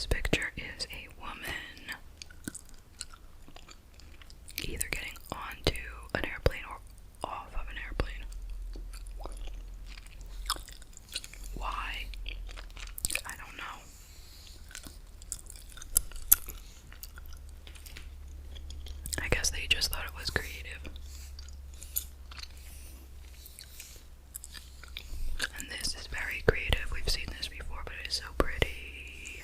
this picture is a woman either getting onto an airplane or off of an airplane. Why? I don't know. I guess they just thought it was creative. And this is very creative. We've seen this before, but it is so pretty.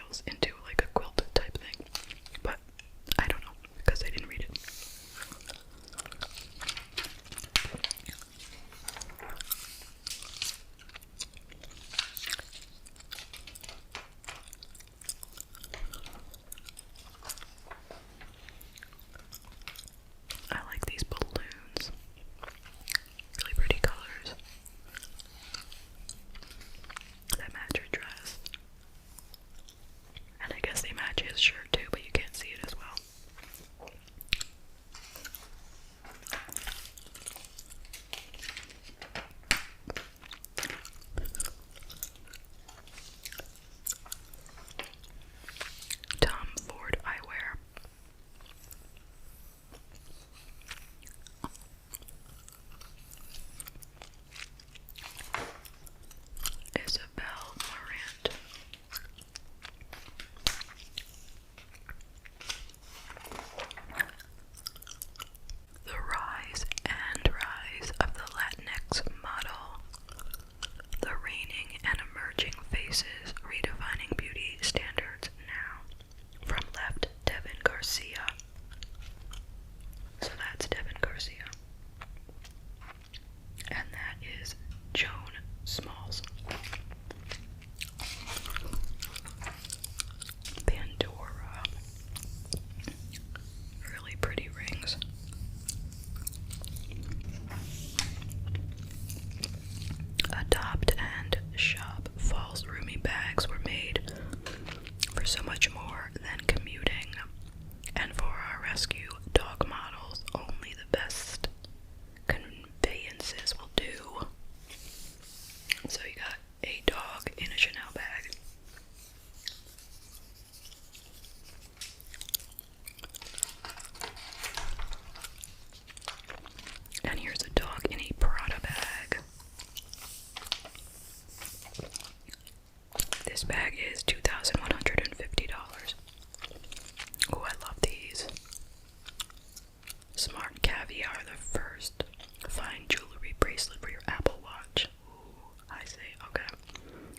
details into like a quilt type thing. But I don't know because I didn't read it. I like these balloons. Really pretty colors that match her dress. And I guess they match his shirt too, but you can't see it as well. Tom Ford eyewear. Isabel Marant. The rise and rise of the Latinx model. The reigning and emerging faces redefining beauty standards now. From left, Devin Garcia. So that's Devin Garcia. And that is Joan Smalls. Pandora. Really pretty rings. Adopt and shop. False roomy bags were made for so much more than commuting. And for our rescue dog models, only the best conveyances will do. So you got a dog in a Chanel bag. And here's a dog in a Prada bag. This bag is $2,150. Oh, I love these. Smart Caviar, the first fine jewelry bracelet for your Apple Watch. Ooh, I say, okay.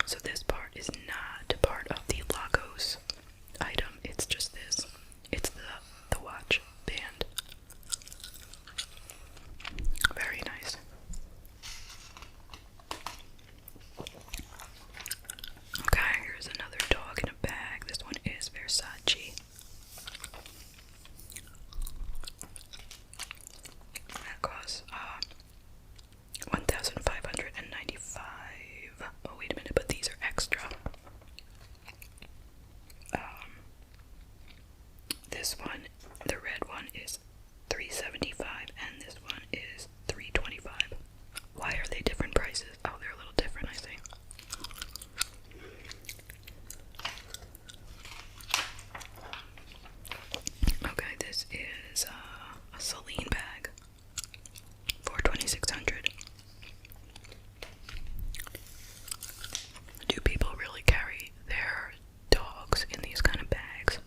So this part is not part of the Lagos item. It's just this. It's the watch band. Very nice. Okay, here's another dog in a bag. This one is Versace. That costs $1,595. Oh, wait a minute, but these are extra. This one, the red one, is $375, and this one is $325. Why are they different prices? Oh, they're a little different, I think. Okay, this is a Selena bag for $2,600. Do people really carry their dogs in these kind of bags?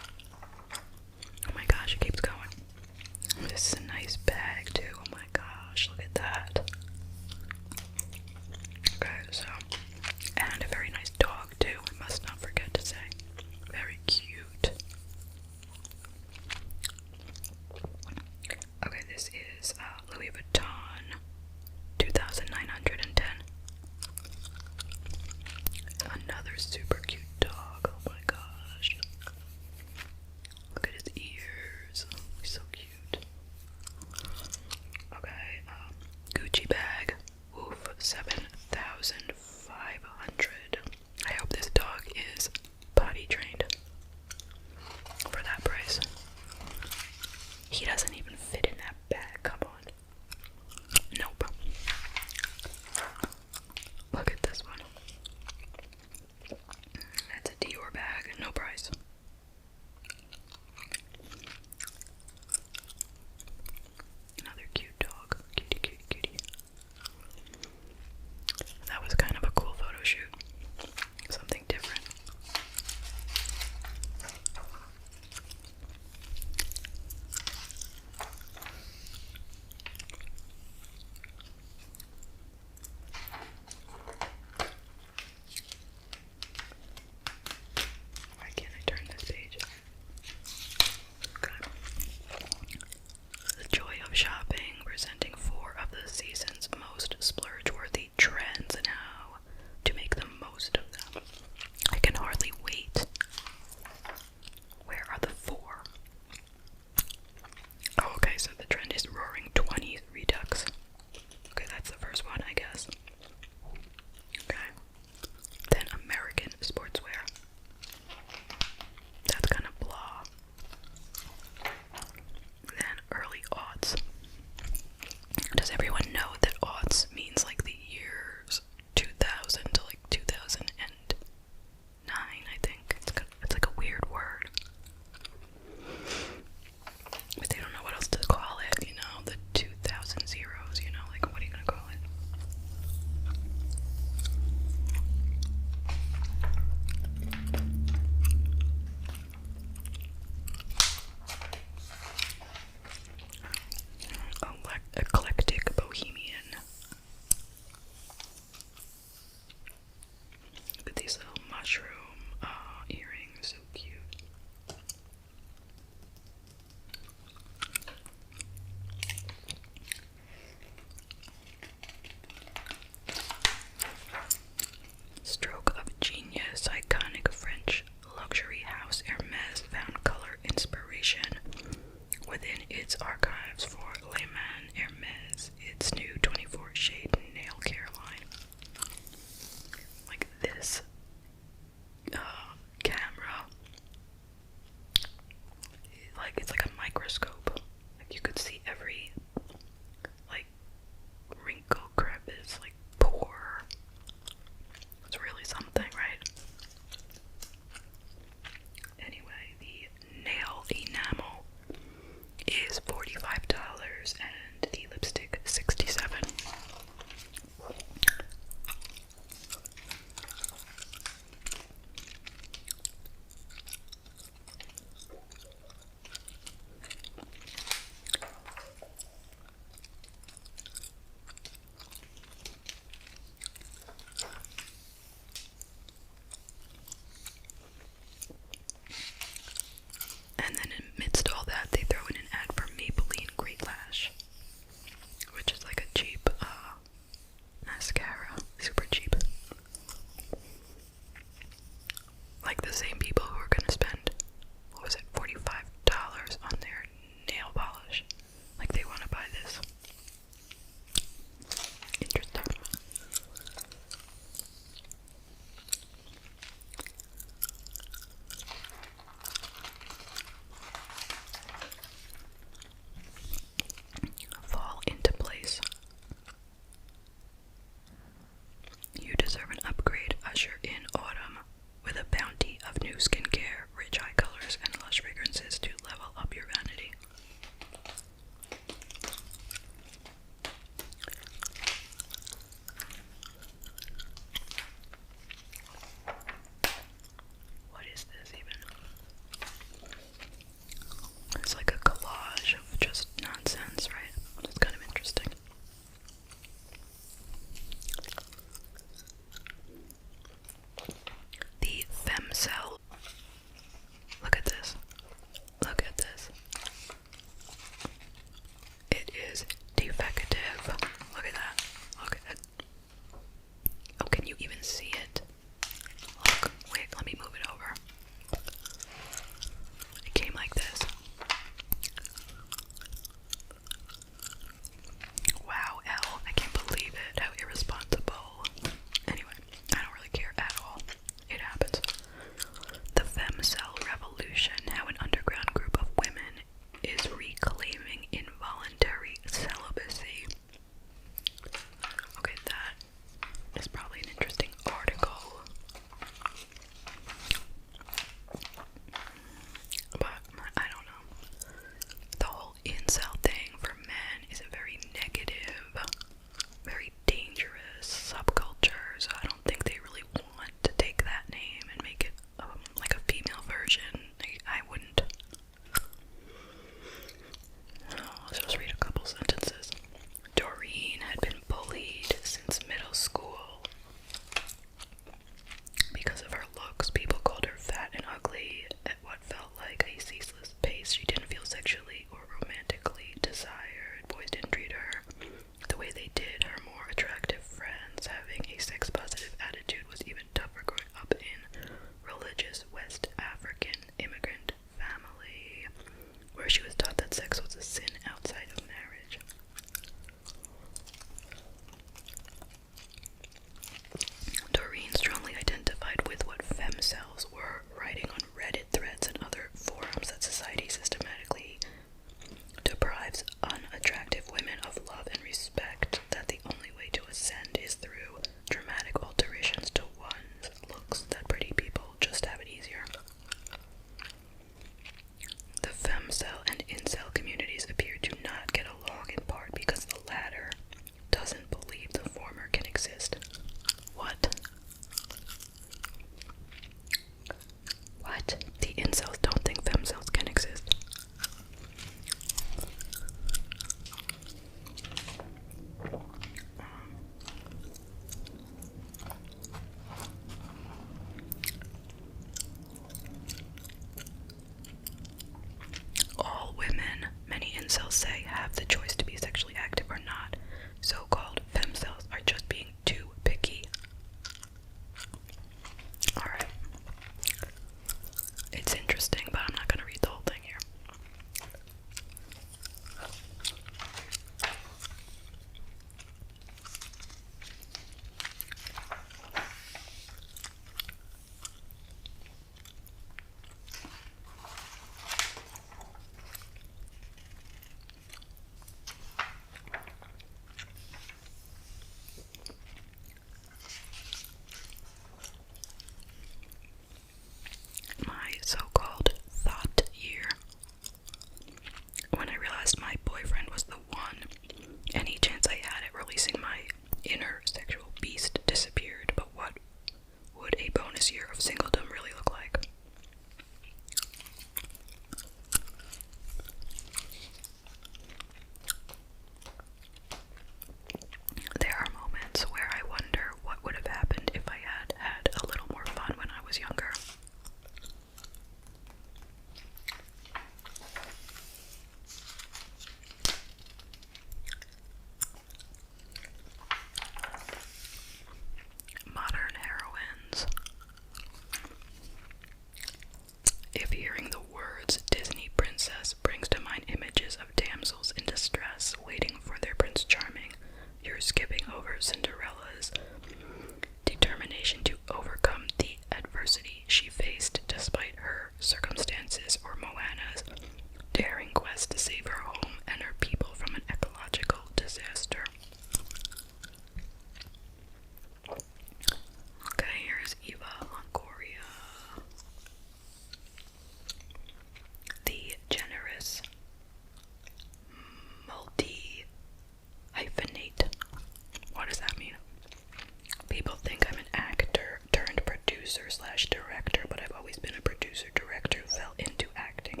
producer/director, but I've always been a producer-director who fell into acting.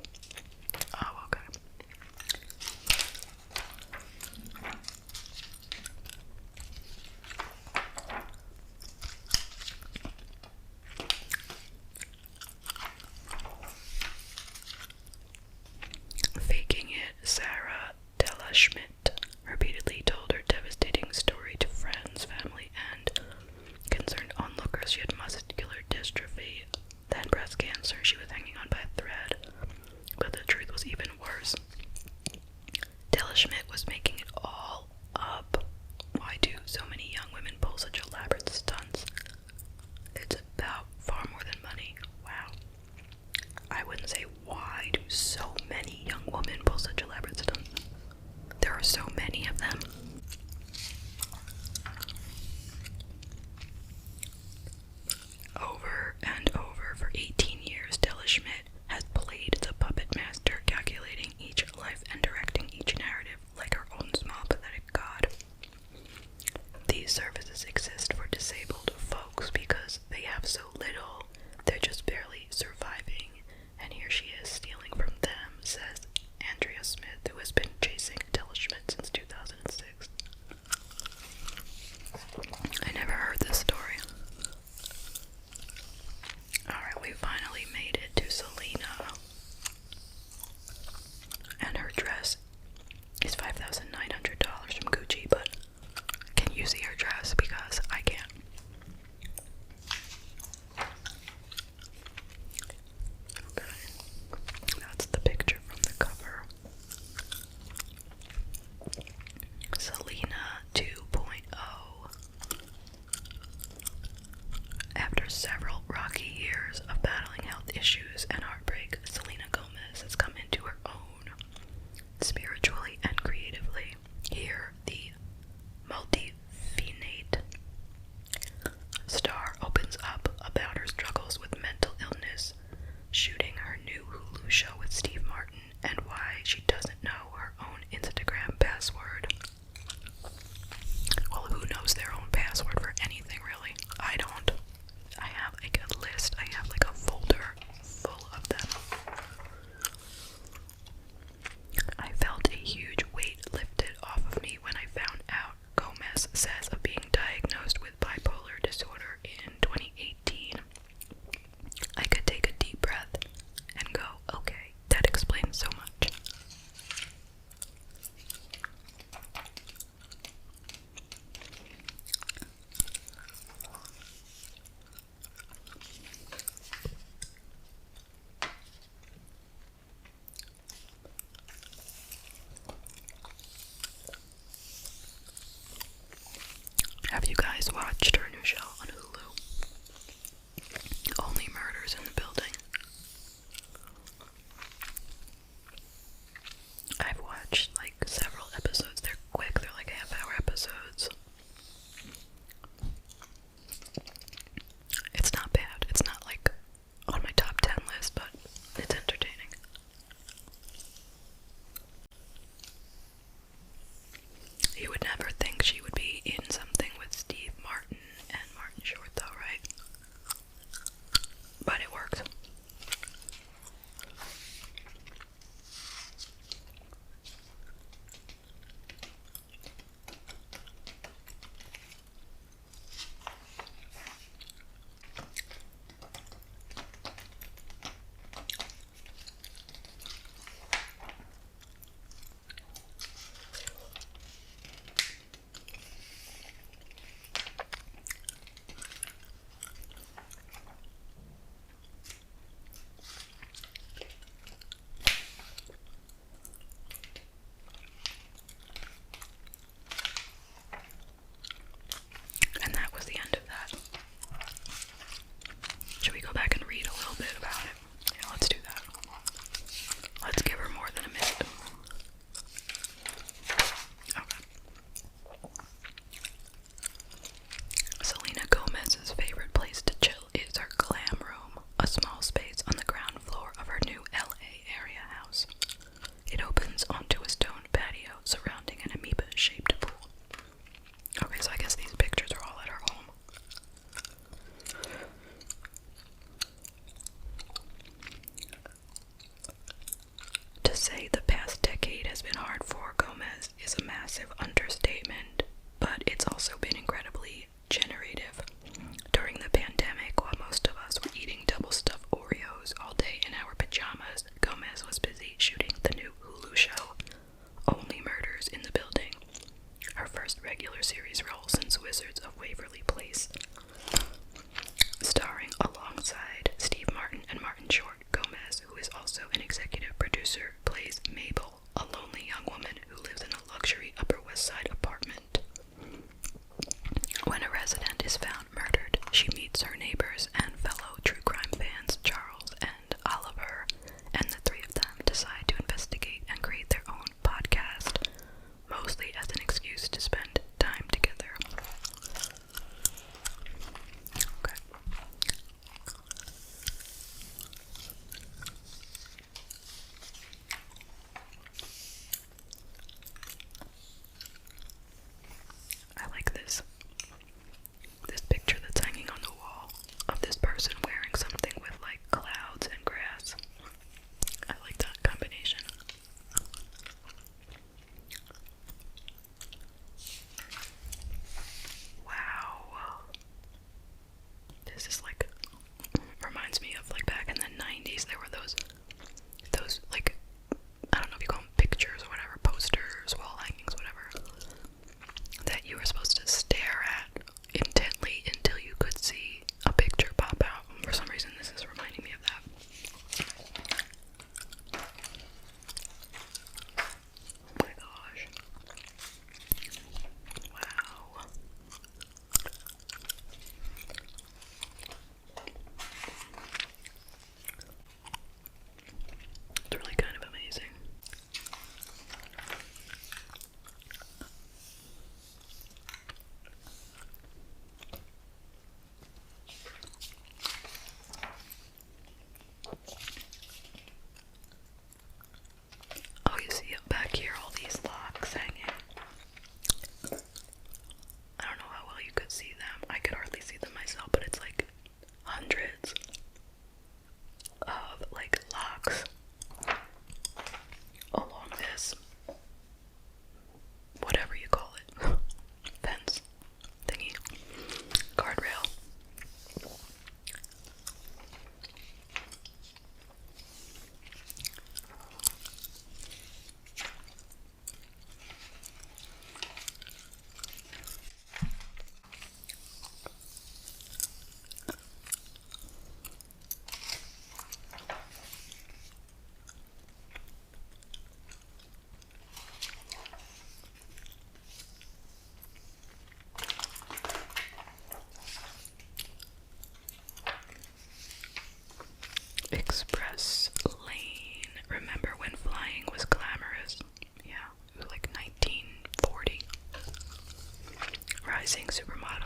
Oh, okay. Faking it, Sarah Della Schmidt repeatedly told her devastating story to friends, family, and concerned onlookers. She had muscular dystrophy, then breast cancer. She was hanging on by a thread. But the truth was even worse. Della Schmidt was making it all up. Why do so many young women pull such elaborate stunts? It's about far more than money. Wow. I wouldn't say why do so many young women pull such elaborate stunts. There are so many of them. Over and over for 18 years, Della Schmidt has played the puppet master, calculating each life and directing each narrative like her own small, pathetic god. These services exist for disabled folks because they have so little, they're just barely surviving, and here she is stealing from them, says Andrea Smith, who has been chasing Della Schmidt since 2006. I never heard this story. Alright, we finally made it to Selena. And her dress is $5,900 from Gucci, but can you see her dress? Because I can't. Okay. That's the picture from the cover. Selena 2.0. After several rocky years of battling health issues and heartbreak, Selena Gomez has come into her own, spiritually and creatively. Here, the multi-finate star opens up about her struggles with mental illness, shooting her new Hulu show with Steve Martin, and why she doesn't know her own Instagram password. Well, who knows their own password for anything, really? I don't. I have like a list, I have like a folder full of them. I felt a huge weight lifted off of me when I found out, Gomez says, of being diagnosed with bipolar disorder in 2018. I could take a deep breath and go, okay, that explains so much. Have you guys watched her new show on Hulu? Only Murders in the Building. I've watched like several episodes. They're quick, they're like half-hour episodes. It's not bad. It's not like on my top 10 list, but it's entertaining. You would never think she would be in something with Steve Martin and Martin popular series role since Wizards of Waverly Place. Starring alongside Steve Martin and Martin Short, Gomez, who is also an executive producer, plays Mabel, a lonely young woman who lives in a luxury Upper West Side apartment. When a resident is found murdered, she meets her neighbors and fellow true crime fans, Charles and Oliver, and the three of them decide to investigate and create their own podcast, mostly as an excuse to spend time together. Okay. I like this picture that's hanging on the wall of this person wearing something with like clouds and grass. I like that combination. Wow. This is like, reminds me of like back in the 90s, there were those like, I don't know if you call them pictures or whatever, posters, wall hangings, whatever, that you were supposed to stare at intently until you could see a picture pop out. For some reason, this is reminding me of that. Oh my gosh. Wow. It's really kind of amazing. Oh, you see up back here all these locks hanging. I don't know how well you could see them. I could hardly see them myself, but it's like hundreds of like locks along this, whatever you call it, fence thingy, guardrail. Express Lane. Remember when flying was glamorous? Yeah, it was like 1940. Rising supermodel